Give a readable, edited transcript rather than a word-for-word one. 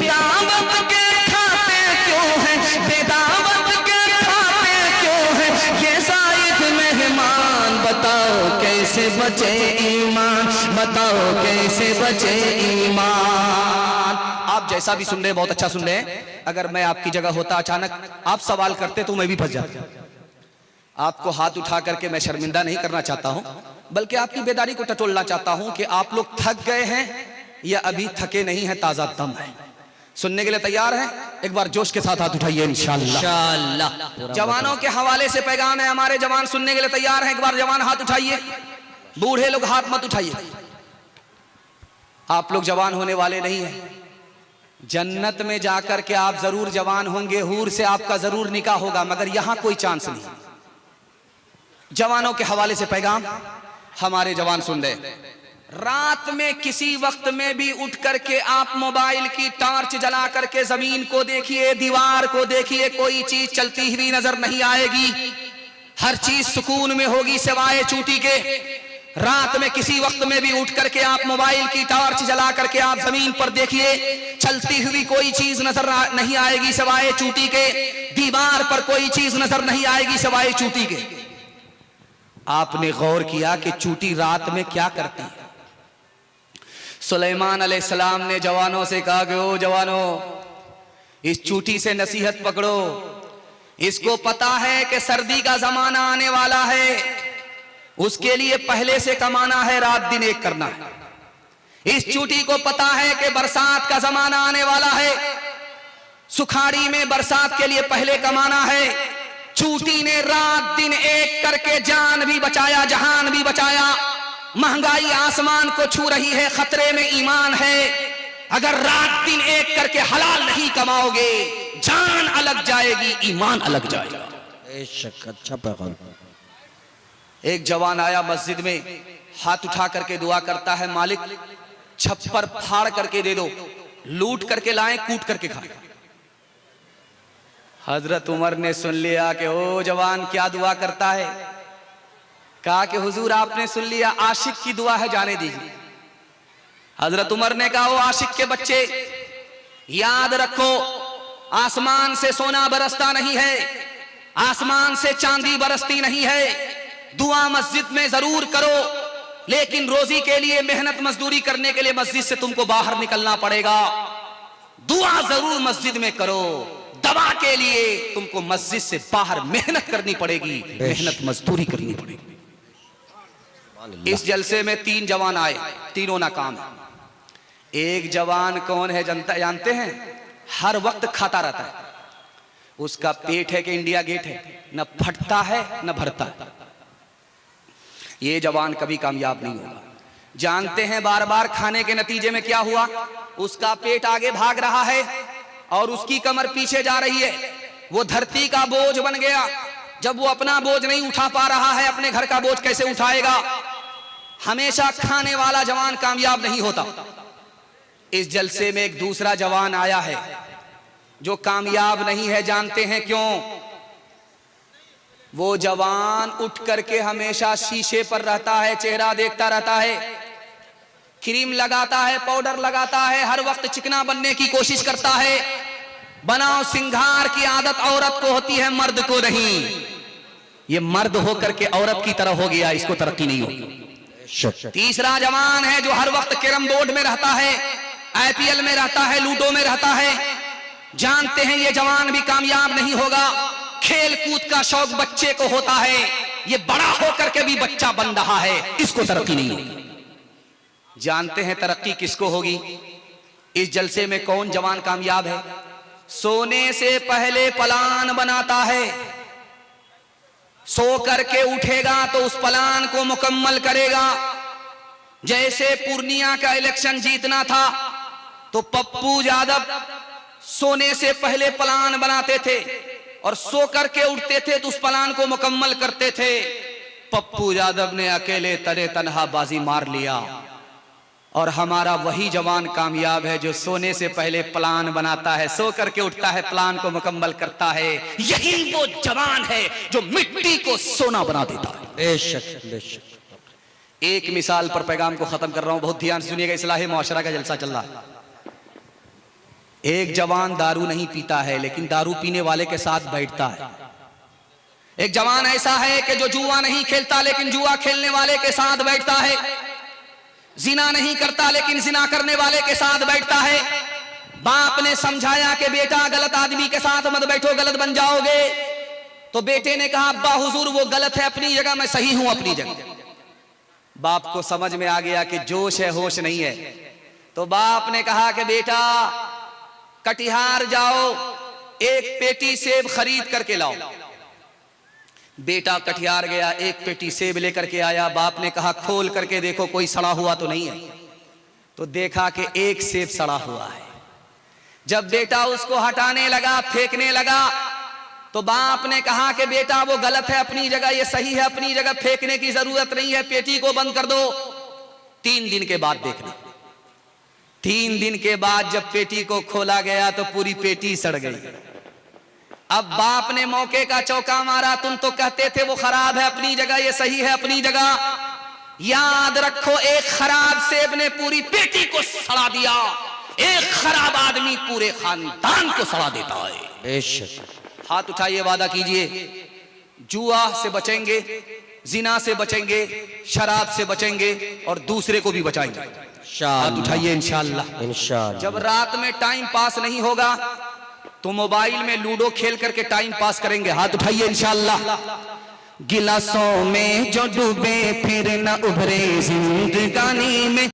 बेदावत के खाते क्यों हैं, बेदावत के खाते क्यों हैं ये ज़ायद मेहमान। बताओ कैसे बचे ईमान, बताओ कैसे बचे ईमान। आप जैसा भी सुन रहे हैं बहुत अच्छा सुन रहे हैं। अगर मैं आपकी जगह होता, अचानक आप सवाल करते तो मैं भी फंस जाता। आपको हाथ उठा करके मैं शर्मिंदा नहीं करना चाहता हूं, बल्कि आपकी बेदारी को टटोलना चाहता हूं कि आप लोग थक गए हैं या अभी थके नहीं हैं, ताजा दम है। सुनने के लिए तैयार हैं? एक बार जोश के साथ हाथ उठाइए इंशाअल्लाह। जवानों के हवाले से पैगाम है, हमारे जवान सुनने के लिए तैयार हैं? एक बार जवान हाथ उठाइए, बूढ़े लोग हाथ मत उठाइए। आप लोग जवान होने वाले नहीं हैं। जन्नत में जाकर के आप जरूर जवान होंगे, हूर से आपका जरूर निकाह होगा, मगर यहां कोई चांस नहीं। जवानों के हवाले से पैगाम हमारे जवान सुन रहे। रात में किसी वक्त में भी उठ करके आप मोबाइल की टॉर्च जला करके जमीन को देखिए, दीवार को देखिए, कोई चीज चलती हुई नजर नहीं आएगी। हर चीज सुकून में होगी सिवाय चूटी के। रात में किसी वक्त में भी उठ करके आप मोबाइल की टॉर्च जला करके आप जमीन पर देखिए, चलती हुई कोई चीज नजर नहीं आएगी सिवाय चूटी के। दीवार पर कोई चीज नजर नहीं आएगी सिवाय चूटी के। आपने गौर किया कि चूटी रात में क्या करती है? सुलेमान अलैहिस्सलाम ने जवानों से कहा कि ओ जवानों, इस चूटी से नसीहत पकड़ो। इसको पता है कि सर्दी का जमाना आने वाला है, उसके लिए पहले से कमाना है, रात दिन एक करना है। इस चूटी को पता है कि बरसात का जमाना आने वाला है, सुखाड़ी में बरसात के लिए पहले कमाना है। चूटी ने रात दिन एक करके जान भी बचाया, जहान भी बचाया। महंगाई आसमान को छू रही है, खतरे में ईमान है। अगर रात दिन एक करके हलाल नहीं कमाओगे, जान अलग जाएगी, ईमान अलग जाएगा। अच्छा पैगाम। एक जवान आया मस्जिद में, हाथ उठा करके दुआ करता है, मालिक छप्पर फाड़ करके दे दो, लूट करके लाएं, कूट करके खाएं। हजरत उमर ने सुन लिया कि ओ जवान क्या दुआ करता है। कहा कि हुजूर आपने सुन लिया, आशिक की दुआ है, जाने दीजिए। हजरत उमर ने कहा, ओ आशिक के बच्चे, याद रखो आसमान से सोना बरसता नहीं है, आसमान से चांदी बरसती नहीं है। दुआ मस्जिद में जरूर करो, लेकिन रोजी के लिए मेहनत मजदूरी करने के लिए मस्जिद से तुमको बाहर निकलना पड़ेगा। दुआ जरूर मस्जिद में करो, दवा के लिए तुमको मस्जिद से बाहर मेहनत करनी पड़ेगी, मेहनत मजदूरी करनी पड़ेगी। इस जलसे में 3 जवान आए, तीनों नाकाम। एक जवान कौन है जानते हैं? हर वक्त खाता रहता है, उसका पेट है कि इंडिया गेट है, न फटता है न भरता है। ये जवान कभी कामयाब नहीं होगा। जानते हैं बार बार खाने के नतीजे में क्या हुआ? उसका पेट आगे भाग रहा है और उसकी कमर पीछे जा रही है। वो धरती का बोझ बन गया। जब वो अपना बोझ नहीं उठा पा रहा है, अपने घर का बोझ कैसे उठाएगा? हमेशा खाने वाला जवान कामयाब नहीं होता। इस जलसे में एक दूसरा जवान आया है जो कामयाब नहीं है। जानते हैं क्यों? वो जवान उठ करके हमेशा शीशे पर रहता है, चेहरा देखता रहता है, क्रीम लगाता है, पाउडर लगाता है, हर वक्त चिकना बनने की कोशिश करता है। बनाओ सिंगार की आदत औरत को होती है, मर्द को नहीं। ये मर्द होकर के औरत की तरह हो गया, इसको तरक्की नहीं होगी। तीसरा जवान है जो हर वक्त कैरम बोर्ड में रहता है, आईपीएल में रहता है, लूडो में रहता है। जानते हैं ये जवान भी कामयाब नहीं होगा। खेल कूद का शौक बच्चे को होता है, ये बड़ा होकर के भी बच्चा बन रहा है, इसको तरक्की नहीं होगी। जानते हैं तरक्की किसको होगी? इस जलसे में कौन जवान कामयाब है? सोने से पहले प्लान बनाता है, सो करके उठेगा तो उस प्लान को मुकम्मल करेगा। जैसे पूर्णिया का इलेक्शन जीतना था तो पप्पू यादव सोने से पहले प्लान बनाते थे और सो करके उठते थे तो उस प्लान को मुकम्मल करते थे। पप्पू यादव ने अकेले तरे तनहा बाजी मार लिया और हमारा वही जवान कामयाब है जो सोने से पहले प्लान बनाता है, सो करके उठता है, प्लान को मुकम्मल करता है। यही वो जवान है जो मिट्टी को सोना बना देता है। बेशक बेशक। एक मिसाल पर पैगाम को खत्म कर रहा हूं, बहुत ध्यान से सुनिएगा। इस्लाही मुआशरा का जलसा चल रहा है। एक जवान दारू नहीं पीता है लेकिन दारू पीने वाले के साथ बैठता है। एक जवान ऐसा है कि जो जुआ नहीं खेलता लेकिन जुआ खेलने वाले के साथ बैठता है। जिना नहीं करता लेकिन जिना करने वाले के साथ बैठता है। बाप ने समझाया कि बेटा गलत आदमी के साथ मत बैठो, गलत बन जाओगे। तो बेटे ने कहा अब्बा हुजूर वो गलत है अपनी जगह, मैं सही हूं अपनी जगह। बाप को समझ में आ गया कि जोश है होश नहीं है। तो बाप ने कहा कि बेटा कटिहार जाओ, एक पेटी सेब खरीद करके लाओ। बेटा कटिहार गया, एक पेटी सेब लेकर के आया। बाप ने कहा खोल करके देखो कोई सड़ा हुआ तो नहीं है। तो देखा कि एक सेब सड़ा हुआ है। जब बेटा उसको हटाने लगा, फेंकने लगा, तो बाप ने कहा कि बेटा वो गलत है अपनी जगह, ये सही है अपनी जगह, फेंकने की जरूरत नहीं है, पेटी को बंद कर दो। 3 दिन के बाद देखना। 3 दिन के बाद जब पेटी को खोला गया तो पूरी पेटी सड़ गई। अब बाप ने मौके का चौका मारा, तुम तो कहते थे वो खराब है अपनी जगह, ये सही है अपनी जगह। याद रखो एक खराब सेब ने पूरी पेटी को सड़ा दिया। एक खराब आदमी पूरे खानदान को सड़ा देता है। बेशक। हाथ उठाइए, वादा कीजिए जुआ से बचेंगे, जिना से बचेंगे, शराब से बचेंगे और दूसरे को भी बचाएंगे। हाथ उठाइए इंशाअल्लाह। इंशाअल्लाह। जब रात में टाइम पास नहीं होगा तो मोबाइल में लूडो खेल करके टाइम पास करेंगे। हाथ उठाइए इंशाअल्लाह। गिलासों में जो डूबे फिर न उभरे जिंदगानी में।